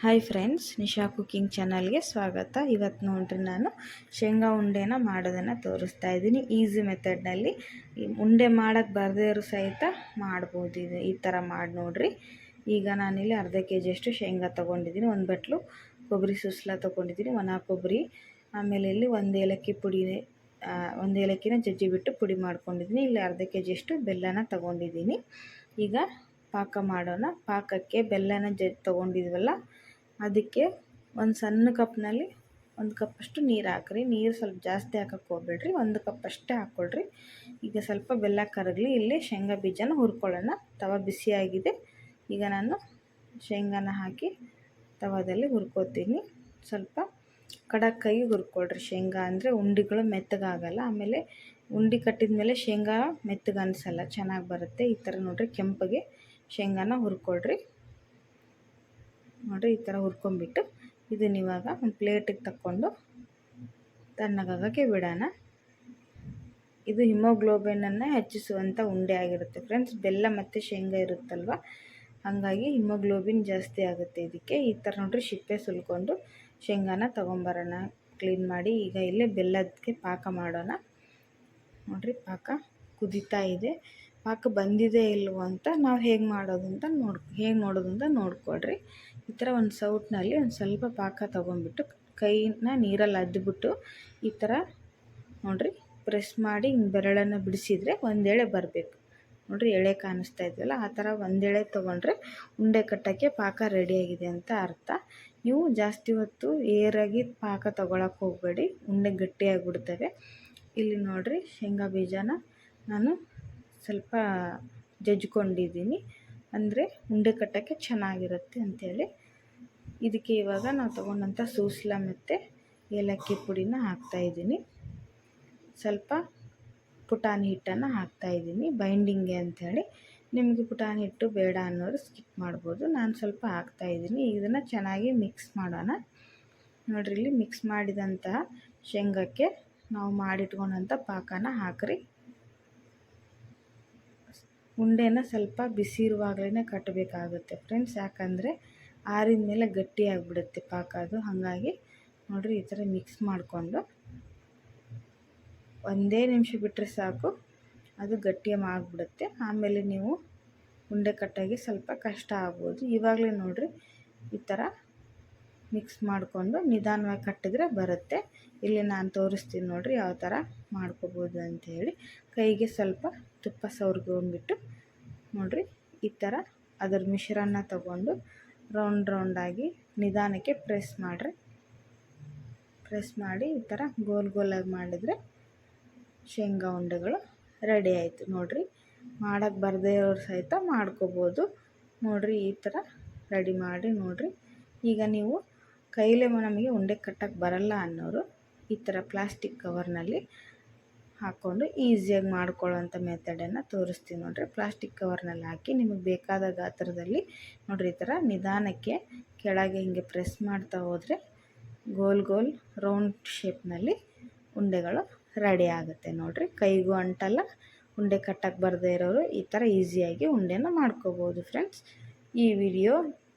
Hi friends, Nisha cooking ಚಾನಲ್ಗೆ ಸ್ವಾಗತ. ಇವತ್ತು ನೋಡ್ರಿ ನಾನು ಶೇಂಗಾ ಉಂಡೆನ ಮಾಡೋದನ್ನು ತೋರಿಸ್ತಾ ಇದ್ದೀನಿ. ಈಸಿ ಮೆಥಡ್ನಲ್ಲಿ ಉಂಡೆ ಮಾಡೋಕ್ಕೆ ಬರದೇ ಇರೋ ಸಹಿತ ಮಾಡ್ಬೋದು. ಇದು ಈ ಥರ ಮಾಡಿ ನೋಡ್ರಿ. ಈಗ ನಾನಿಲ್ಲಿ ಅರ್ಧ ಕೆಜಿಯಷ್ಟು ಶೇಂಗಾ ತೊಗೊಂಡಿದ್ದೀನಿ. ಒಂದು ಬಟ್ಲು ಕೊಬ್ಬರಿ ಸುಸ್ಲ ತೊಗೊಂಡಿದ್ದೀನಿ, ಒಣ ಕೊಬ್ಬರಿ. ಆಮೇಲೆ ಇಲ್ಲಿ ಒಂದು ಏಲಕ್ಕಿ ಪುಡಿ, ಒಂದು ಏಲಕ್ಕಿನ ಜಜ್ಜಿ ಬಿಟ್ಟು ಪುಡಿ ಮಾಡ್ಕೊಂಡಿದ್ದೀನಿ. ಇಲ್ಲಿ ಅರ್ಧ ಕೆಜಿಯಷ್ಟು ಬೆಲ್ಲನ ತೊಗೊಂಡಿದ್ದೀನಿ. ಈಗ ಪಾಕ ಮಾಡೋಣ. ಪಾಕಕ್ಕೆ ಬೆಲ್ಲನ ತೊಗೊಂಡಿದ್ವಲ್ಲ, ಅದಕ್ಕೆ ಒಂದು ಸಣ್ಣ ಕಪ್ನಲ್ಲಿ 1 ಕಪ್ಪಷ್ಟು ನೀರು ಹಾಕ್ರಿ. ನೀರು ಸ್ವಲ್ಪ ಜಾಸ್ತಿ ಹಾಕಕ್ಕೆ ಹೋಗ್ಬೇಡ್ರಿ, 1 ಕಪ್ ಅಷ್ಟೇ ಹಾಕ್ಕೊಳ್ರಿ. ಈಗ ಸ್ವಲ್ಪ ಬೆಲ್ಲ ಕರಗಲಿ. ಇಲ್ಲಿ ಶೇಂಗಾ ಬೀಜನ ಹುರ್ಕೊಳ್ಳೋಣ. ತವ ಬಿಸಿಯಾಗಿದೆ. ಈಗ ನಾನು ಶೇಂಗಾನ ಹಾಕಿ ತವಾದಲ್ಲಿ ಹುರ್ಕೋತೀನಿ. ಸ್ವಲ್ಪ ಕೈ ಹುರ್ಕೊಳ್ರಿ. ಶೇಂಗಾ ಅಂದರೆ ಉಂಡೆಗಳು ಮೆತ್ತಗಾಗಲ್ಲ. ಆಮೇಲೆ ಉಂಡೆ ಕಟ್ಟಿದ ಮೇಲೆ ಶೇಂಗಾ ಮೆತ್ತಗೆ ಅನಿಸಲ್ಲ, ಚೆನ್ನಾಗಿ ಬರುತ್ತೆ. ಈ ಥರ ನೋಡಿರಿ, ಕೆಂಪಗೆ ಶೇಂಗಾನ ಹುರ್ಕೊಳ್ರಿ. ನೋಡಿರಿ, ಈ ಥರ ಹುರ್ಕೊಂಬಿಟ್ಟು ಇದನ್ನ ಇವಾಗ ಒಂದು ಪ್ಲೇಟಿಗೆ ತಕ್ಕೊಂಡು ತಣ್ಣಗಾಗೋಕ್ಕೆ ಬಿಡೋಣ. ಇದು ಹಿಮೋಗ್ಲೋಬಿನನ್ನು ಹೆಚ್ಚಿಸುವಂಥ ಉಂಡೆ ಆಗಿರುತ್ತೆ ಫ್ರೆಂಡ್ಸ್. ಬೆಲ್ಲ ಮತ್ತು ಶೇಂಗಾ ಇರುತ್ತಲ್ವ, ಹಾಗಾಗಿ ಹಿಮೋಗ್ಲೋಬಿನ್ ಜಾಸ್ತಿ ಆಗುತ್ತೆ ಇದಕ್ಕೆ. ಈ ಥರ ನೋಡಿರಿ, ಸಿಪ್ಪೆ ಸುಲ್ಕೊಂಡು ಶೇಂಗಾನ ತೊಗೊಂಬರೋಣ ಕ್ಲೀನ್ ಮಾಡಿ. ಈಗ ಇಲ್ಲೇ ಬೆಲ್ಲದಕ್ಕೆ ಪಾಕ ಮಾಡೋಣ. ನೋಡಿರಿ, ಪಾಕ ಕುದೀತಾ ಇದೆ. ಪಾಕ ಬಂದಿದೆ ಇಲ್ವೋ ಅಂತ ನಾವು ಹೇಗೆ ನೋಡೋದು ಅಂತ ನೋಡ್ಕೊಳ್ರಿ. ಈ ಥರ ಒಂದು ಸೌಟ್ನಲ್ಲಿ ಒಂದು ಸ್ವಲ್ಪ ಪಾಕ ತೊಗೊಂಡ್ಬಿಟ್ಟು ಕೈನ ನೀರಲ್ಲಿ ಅದ್ಬಿಟ್ಟು ಈ ಥರ ನೋಡಿರಿ ಪ್ರೆಸ್ ಮಾಡಿ ಹಿಂಗೆ ಬೆರಳನ್ನು ಬಿಡಿಸಿದರೆ ಒಂದೆಳೆ ಬರಬೇಕು. ನೋಡಿರಿ, ಎಳೆ ಕಾಣಿಸ್ತಾ ಇದೆಯಲ್ಲ, ಆ ಥರ ಒಂದೆಳೆ ತೊಗೊಂಡ್ರೆ ಉಂಡೆ ಕಟ್ಟೋಕ್ಕೆ ಪಾಕ ರೆಡಿಯಾಗಿದೆ ಅಂತ ಅರ್ಥ. ನೀವು ಜಾಸ್ತಿ ಹೊತ್ತು ಏರಾಗಿ ಪಾಕ ತೊಗೊಳಕ್ಕೆ ಹೋಗಬೇಡಿ, ಉಂಡೆ ಗಟ್ಟಿಯಾಗಿಬಿಡ್ತವೆ. ಇಲ್ಲಿ ನೋಡಿರಿ, ಶೇಂಗಾ ಬೀಜನ ನಾನು ಸ್ವಲ್ಪ ಜಜ್ಕೊಂಡಿದ್ದೀನಿ, ಅಂದರೆ ಉಂಡೆ ಕಟ್ಟೋಕ್ಕೆ ಚೆನ್ನಾಗಿರುತ್ತೆ ಅಂಥೇಳಿ. ಇದಕ್ಕೆ ಇವಾಗ ನಾವು ತೊಗೊಂಡಂಥ ಸೂಸ್ಲ ಮತ್ತು ಏಲಕ್ಕಿ ಪುಡಿನ ಹಾಕ್ತಾಯಿದ್ದೀನಿ. ಸ್ವಲ್ಪ ಪುಟಾಣಿ ಹಿಟ್ಟನ್ನು ಹಾಕ್ತಾಯಿದ್ದೀನಿ ಬೈಂಡಿಂಗ್ಗೆ ಅಂಥೇಳಿ. ನಿಮಗೆ ಪುಟಾಣಿ ಹಿಟ್ಟು ಬೇಡ ಅನ್ನೋರು ಸ್ಕಿಪ್ ಮಾಡ್ಬೋದು. ನಾನು ಸ್ವಲ್ಪ ಹಾಕ್ತಾಯಿದ್ದೀನಿ. ಇದನ್ನು ಚೆನ್ನಾಗಿ ಮಿಕ್ಸ್ ಮಾಡೋಣ. ನೋಡಿರಿ, ಇಲ್ಲಿ ಮಿಕ್ಸ್ ಮಾಡಿದಂತಹ ಶೇಂಗಕ್ಕೆ ನಾವು ಮಾಡಿಟ್ಕೊಂಡಂಥ ಪಾಕನ ಹಾಕ್ರಿ. ಉಂಡೆನ ಸ್ವಲ್ಪ ಬಿಸಿ ಇರುವಾಗಲೇ ಕಟ್ಟಬೇಕಾಗುತ್ತೆ ಫ್ರೆಂಡ್ಸ್, ಯಾಕಂದರೆ ಆರಿದ ಮೇಲೆ ಗಟ್ಟಿಯಾಗಿಬಿಡುತ್ತೆ ಪಾಕ ಅದು. ಹಾಗಾಗಿ ನೋಡಿರಿ, ಈ ಥರ ಮಿಕ್ಸ್ ಮಾಡಿಕೊಂಡು 1 ನಿಮಿಷ ಬಿಟ್ಟರೆ ಸಾಕು, ಅದು ಗಟ್ಟಿಯಾಗಿಬಿಡುತ್ತೆ. ಆಮೇಲೆ ನೀವು ಉಂಡೆ ಕಟ್ಟಾಗಿ ಸ್ವಲ್ಪ ಕಷ್ಟ ಆಗ್ಬೋದು. ಇವಾಗಲೇ ನೋಡಿರಿ, ಈ ಥರ ಮಿಕ್ಸ್ ಮಾಡಿಕೊಂಡು ನಿಧಾನವಾಗಿ ಕಟ್ಟಿದ್ರೆ ಬರುತ್ತೆ. ಇಲ್ಲಿ ನಾನು ತೋರಿಸ್ತೀನಿ ನೋಡಿರಿ ಯಾವ ಥರ ಮಾಡ್ಕೋಬೋದು ಅಂಥೇಳಿ. ಕೈಗೆ ಸ್ವಲ್ಪ ತುಪ್ಪ ಸವರ್ಕೊಂಡ್ಬಿಟ್ಟು ನೋಡಿರಿ, ಈ ಥರ ಅದರ ಮಿಶ್ರಣ ತಗೊಂಡು ರೌಂಡಾಗಿ ನಿಧಾನಕ್ಕೆ ಪ್ರೆಸ್ ಮಾಡಿರಿ. ಪ್ರೆಸ್ ಮಾಡಿ ಈ ಥರ ಗೋಲಾಗಿ ಮಾಡಿದರೆ ಶೇಂಗಾ ಉಂಡೆಗಳು ರೆಡಿ ಆಯಿತು. ನೋಡಿರಿ, ಮಾಡೋಕ್ಕೆ ಬರದೇ ಇರೋರು ಸಹಿತ ಮಾಡ್ಕೋಬೋದು. ನೋಡಿರಿ, ಈ ಥರ ರೆಡಿ ಮಾಡಿ ನೋಡಿರಿ. ಈಗ ನೀವು ಕೈಲೇ ನಮಗೆ ಉಂಡೆ ಕಟ್ಟಕ್ಕೆ ಬರಲ್ಲ ಅನ್ನೋರು ಈ ಥರ ಪ್ಲಾಸ್ಟಿಕ್ ಕವರ್ನಲ್ಲಿ ಹಾಕ್ಕೊಂಡು ಈಸಿಯಾಗಿ ಮಾಡ್ಕೊಳ್ಳೋಂಥ ಮೆಥಡನ್ನು ತೋರಿಸ್ತೀನಿ ನೋಡಿರಿ. ಪ್ಲಾಸ್ಟಿಕ್ ಕವರ್ನಲ್ಲಿ ಹಾಕಿ ನಿಮಗೆ ಬೇಕಾದ ಗಾತ್ರದಲ್ಲಿ ನೋಡಿರಿ, ಈ ಥರ ನಿಧಾನಕ್ಕೆ ಕೆಳಗೆ ಹಿಂಗೆ ಪ್ರೆಸ್ ಮಾಡ್ತಾ ಹೋದರೆ ಗೋಲ್ ರೌಂಡ್ ಶೇಪ್ನಲ್ಲಿ ಉಂಡೆಗಳು ರೆಡಿ ಆಗುತ್ತೆ. ನೋಡಿರಿ, ಕೈಗೂ ಅಂಟಲ್ಲ. ಉಂಡೆ ಕಟ್ಟಕ್ಕೆ ಬರದೇ ಇರೋರು ಈ ಥರ ಈಸಿಯಾಗಿ ಉಂಡೆನ ಮಾಡ್ಕೋಬೋದು ಫ್ರೆಂಡ್ಸ್.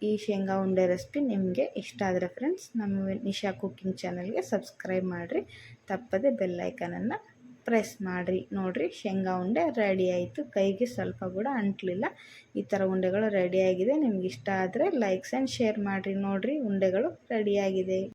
ಈ ಶೇಂಗಾ ಉಂಡೆ ರೆಸಿಪಿ ನಿಮಗೆ ಇಷ್ಟ ಆದರೆ ಫ್ರೆಂಡ್ಸ್, ನಮ್ಮ ನಿಶಾ ಕುಕಿಂಗ್ ಚಾನಲ್ಗೆ ಸಬ್ಸ್ಕ್ರೈಬ್ ಮಾಡಿರಿ. ತಪ್ಪದೆ ಬೆಲ್ ಐಕನನ್ನು ಪ್ರೆಸ್ ಮಾಡಿರಿ. ನೋಡಿರಿ, ಶೇಂಗಾ ಉಂಡೆ ರೆಡಿ ಆಯಿತು. ಕೈಗೆ ಸ್ವಲ್ಪ ಕೂಡ ಅಂಟಲಿಲ್ಲ. ಈ ಥರ ಉಂಡೆಗಳು ರೆಡಿಯಾಗಿದೆ. ನಿಮ್ಗೆ ಇಷ್ಟ ಆದರೆ ಲೈಕ್ಸ್ ಆ್ಯಂಡ್ ಶೇರ್ ಮಾಡಿರಿ. ನೋಡಿರಿ, ಉಂಡೆಗಳು ರೆಡಿಯಾಗಿದೆ.